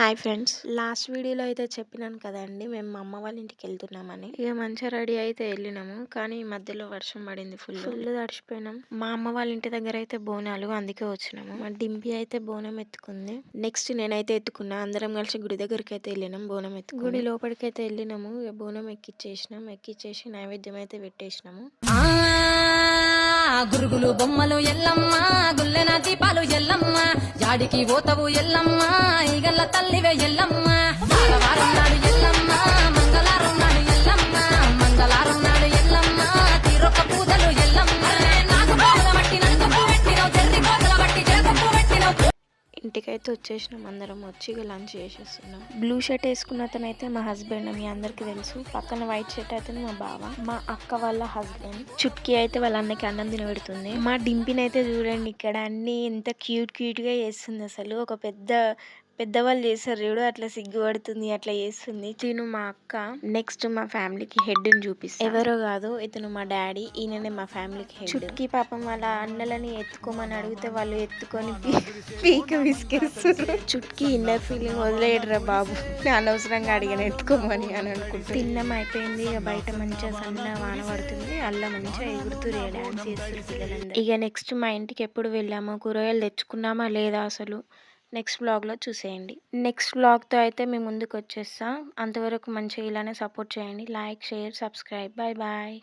Hi friends. Last వీడియోలో అయితే చెప్పినాను కదండీ! మేము మా అమ్మ వాళ్ళ ఇంటికెళ్తున్నామని. ఇక మంచిగా రెడీ అయితే ఎళ్ళినాము. కానీ మధ్యలో వర్షం పడింది ఫుల్ తడిసిపోయినాం. మా అమ్మ వాళ్ళ ఇంటి దగ్గర అయితే బోనాలు అందుకే వచ్చినాము. మా డింపి అయితే బోనం ఎత్తుకుంది. నెక్స్ట్ నేనైతే ఎత్తుకున్నా. అందరం కలిసి గుడి దగ్గరికి అయితే వెళ్ళినాం బోనం ఎత్తుకుని. గుడి లోపలికైతే వెళ్ళినాము. ఇక బోనం ఎక్కిచ్చేసినాం. ఎక్కిచ్చేసి నైవేద్యం అయితే పెట్టేసినాము. గురుగులు బొమ్మలు ఎల్లమ్మ గుల్లెన దీపాలు ఎల్లమ్మ జాడికి పోతవు ఎల్లమ్మ ఈగల్ల తల్లివే ఎల్లమ్మ వారం నాడు ఎల్లమ్మ మంగళారం నాడు ఎల్లమ్మ మంగళారం నాడు ఎల్లమ్మ తీరొక్క పూజలు ఎల్లమ్మ నాకు బాధ బట్టి నన్ను పెట్టినవు జర్రి కోతల బట్టి జగప్పు పెట్టినవు. ఇంటికైతే వచ్చేసినాం. అందరం వచ్చి ఇక లంచ్ చేసేస్తున్నాం. బ్లూ షర్ట్ వేసుకున్న అతను అయితే మా హస్బెండ్, మీ అందరికి తెలుసు. పక్కన వైట్ షర్ట్ అయితే మా బావ, మా అక్క వాళ్ళ హస్బెండ్. చుట్కీ అయితే వాళ్ళ అన్నకి అన్నం తినబెడుతుంది. మా డింపిని అయితే చూడండి, ఇక్కడ అన్ని ఎంత క్యూట్ గా చేస్తుంది. అసలు ఒక పెద్దవాళ్ళు చేస్తారు చూడు, అట్లా సిగ్గుపడుతుంది, అట్లా చేస్తుంది. తిను మా అక్క. నెక్స్ట్ మా ఫ్యామిలీకి హెడ్ ని చూపిస్తా. ఎవరో కాదు, ఇతను మా డాడీ. ఈయననే మా ఫ్యామిలీకి హెడ్. చుట్కీ పాపం వాళ్ళ అన్నలని ఎత్తుకోమని అడిగితే వాళ్ళు ఎత్తుకొని పీక విసికేస్తారు. చుట్కీ ఇన్నర్ ఫీలింగ్ వదిలేయడరా బాబు, అనవసరంగా అడిగాను ఎత్తుకోమని అని అనుకుంటా. తిన్నం అయిపోయింది. ఇక బయట మంచిగా సన్న వాన పడుతుంది. అలా మంచిగా ఎగురుతురు, డాన్స్ చేస్తారు పిల్లలందరూ. ఇక నెక్స్ట్ మా ఇంటికి ఎప్పుడు వెళ్ళామో, కూరగాయలు తెచ్చుకున్నామా లేదా అసలు నెక్స్ట్ వ్లాగ్లో చూసేయండి. నెక్స్ట్ వ్లాగ్తో అయితే మేము ముందుకు వచ్చేస్తాం. అంతవరకు మంచిగా ఇలానే సపోర్ట్ చేయండి. Like, share, subscribe. Bye bye.